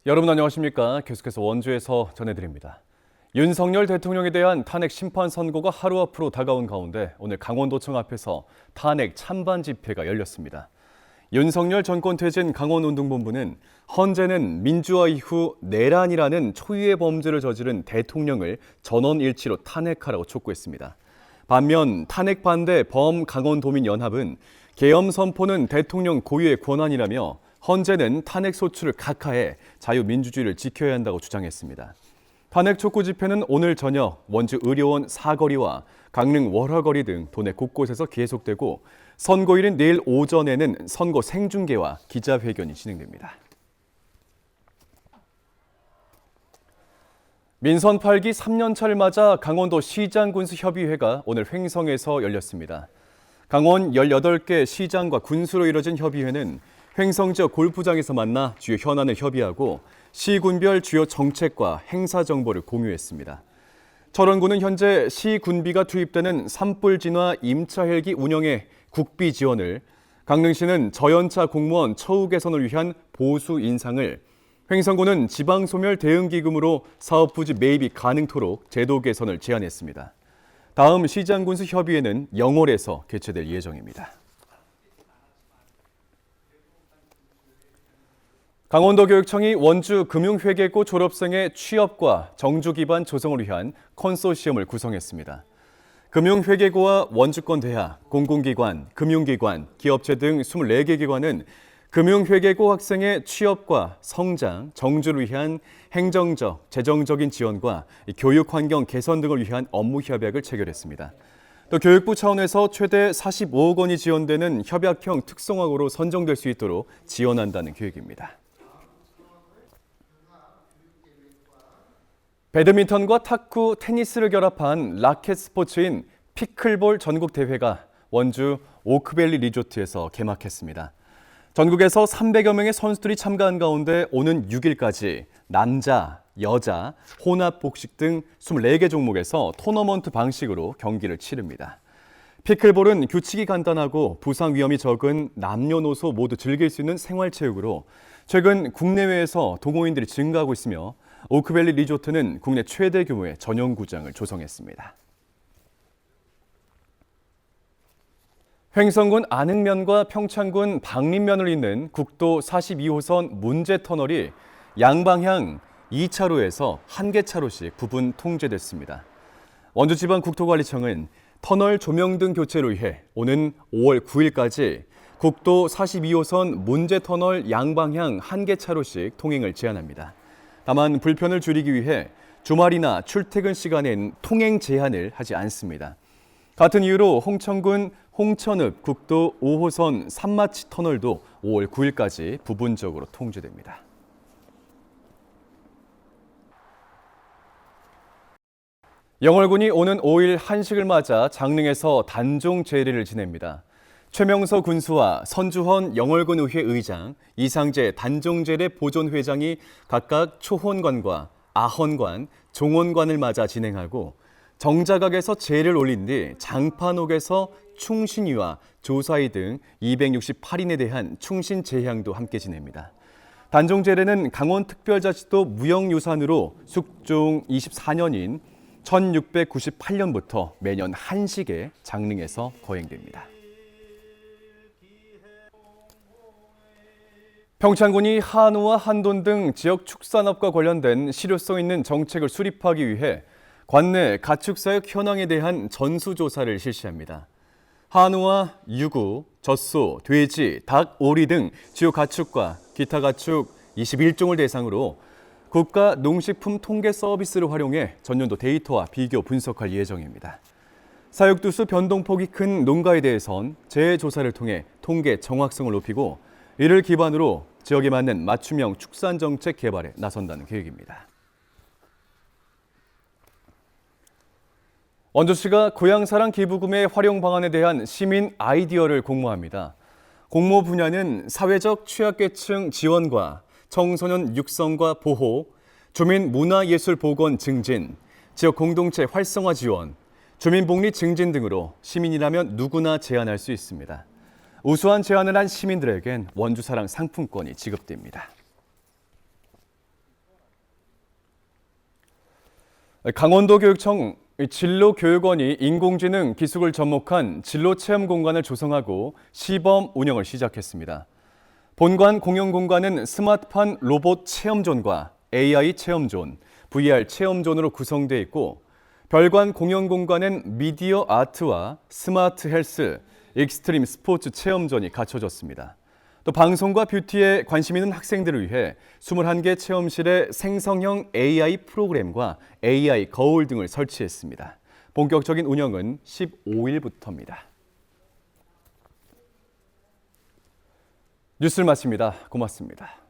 여러분 안녕하십니까? 계속해서 원주에서 전해드립니다. 윤석열 대통령에 대한 탄핵 심판 선고가 하루 앞으로 다가온 가운데 오늘 강원도청 앞에서 탄핵 찬반 집회가 열렸습니다. 윤석열 정권 퇴진 강원운동본부는 헌재는 민주화 이후 내란이라는 초유의 범죄를 저지른 대통령을 전원일치로 탄핵하라고 촉구했습니다. 반면 탄핵 반대 범강원도민연합은 계엄 선포는 대통령 고유의 권한이라며 헌재는 탄핵 소추를 각하해 자유민주주의를 지켜야 한다고 주장했습니다. 탄핵 촉구 집회는 오늘 저녁 원주 의료원 사거리와 강릉 월화거리 등 도내 곳곳에서 계속되고 선고일인 내일 오전에는 선고 생중계와 기자회견이 진행됩니다. 민선 8기 3년차를 맞아 강원도 시장군수협의회가 오늘 횡성에서 열렸습니다. 강원 18개 시장과 군수로 이뤄진 협의회는 횡성 지역 골프장에서 만나 주요 현안을 협의하고 시군별 주요 정책과 행사 정보를 공유했습니다. 철원군은 현재 시군비가 투입되는 산불 진화 임차 헬기 운영에 국비 지원을, 강릉시는 저연차 공무원 처우 개선을 위한 보수 인상을, 횡성군은 지방소멸 대응기금으로 사업 부지 매입이 가능토록 제도 개선을 제안했습니다. 다음 시장군수협의회는 영월에서 개최될 예정입니다. 강원도교육청이 원주 금융회계고 졸업생의 취업과 정주 기반 조성을 위한 컨소시엄을 구성했습니다. 금융회계고와 원주권대학, 공공기관, 금융기관, 기업체 등 24개 기관은 금융회계고 학생의 취업과 성장, 정주를 위한 행정적, 재정적인 지원과 교육 환경 개선 등을 위한 업무 협약을 체결했습니다. 또 교육부 차원에서 최대 45억 원이 지원되는 협약형 특성화고로 선정될 수 있도록 지원한다는 계획입니다. 배드민턴과 탁구, 테니스를 결합한 라켓 스포츠인 피클볼 전국대회가 원주 오크밸리 리조트에서 개막했습니다. 전국에서 300여 명의 선수들이 참가한 가운데 오는 6일까지 남자, 여자, 혼합 복식 등 24개 종목에서 토너먼트 방식으로 경기를 치릅니다. 피클볼은 규칙이 간단하고 부상 위험이 적은 남녀노소 모두 즐길 수 있는 생활체육으로 최근 국내외에서 동호인들이 증가하고 있으며 오크밸리 리조트는 국내 최대 규모의 전용구장을 조성했습니다. 횡성군 안흥면과 평창군 박림면을 잇는 국도 42호선 문제터널이 양방향 2차로에서 1개차로씩 부분 통제됐습니다. 원주지방국토관리청은 터널 조명등 교체를 위해 오는 5월 9일까지 국도 42호선 문제터널 양방향 1개차로씩 통행을 제한합니다. 다만 불편을 줄이기 위해 주말이나 출퇴근 시간엔 통행 제한을 하지 않습니다. 같은 이유로 홍천군 홍천읍 국도 5호선 산마치 터널도 5월 9일까지 부분적으로 통제됩니다. 영월군이 오는 5일 한식을 맞아 장릉에서 단종 제례를 지냅니다. 최명서 군수와 선주헌 영월군 의회 의장, 이상재 단종제례 보존회장이 각각 초혼관과 아헌관, 종혼관을 맞아 진행하고 정자각에서 제를 올린 뒤 장판옥에서 충신위와 조사위 등 268인에 대한 충신 제향도 함께 지냅니다. 단종제례는 강원특별자치도 무형유산으로 숙종 24년인 1698년부터 매년 한식에 장릉에서 거행됩니다. 평창군이 한우와 한돈 등 지역 축산업과 관련된 실효성 있는 정책을 수립하기 위해 관내 가축사육 현황에 대한 전수조사를 실시합니다. 한우와 유구, 젖소, 돼지, 닭, 오리 등 주요 가축과 기타 가축 21종을 대상으로 국가 농식품 통계 서비스를 활용해 전년도 데이터와 비교 분석할 예정입니다. 사육두수 변동폭이 큰 농가에 대해선 재조사를 통해 통계 정확성을 높이고 이를 기반으로 지역에 맞는 맞춤형 축산 정책 개발에 나선다는 계획입니다. 원주시가 고향사랑 기부금의 활용 방안에 대한 시민 아이디어를 공모합니다. 공모 분야는 사회적 취약계층 지원과 청소년 육성과 보호, 주민 문화예술 복원 증진, 지역 공동체 활성화 지원, 주민복리 증진 등으로 시민이라면 누구나 제안할 수 있습니다. 우수한 제안을 한 시민들에겐 원주사랑 상품권이 지급됩니다. 강원도교육청 진로교육원이 인공지능 기술을 접목한 진로체험 공간을 조성하고 시범 운영을 시작했습니다. 본관 공용 공간은 스마트판 로봇 체험존과 AI 체험존, VR 체험존으로 구성되어 있고 별관 공용 공간엔 미디어 아트와 스마트 헬스, 익스트림 스포츠 체험존이 갖춰졌습니다. 또 방송과 뷰티에 관심 있는 학생들을 위해 21개 체험실에 생성형 AI 프로그램과 AI 거울 등을 설치했습니다. 본격적인 운영은 15일부터입니다. 뉴스를 마칩니다. 고맙습니다.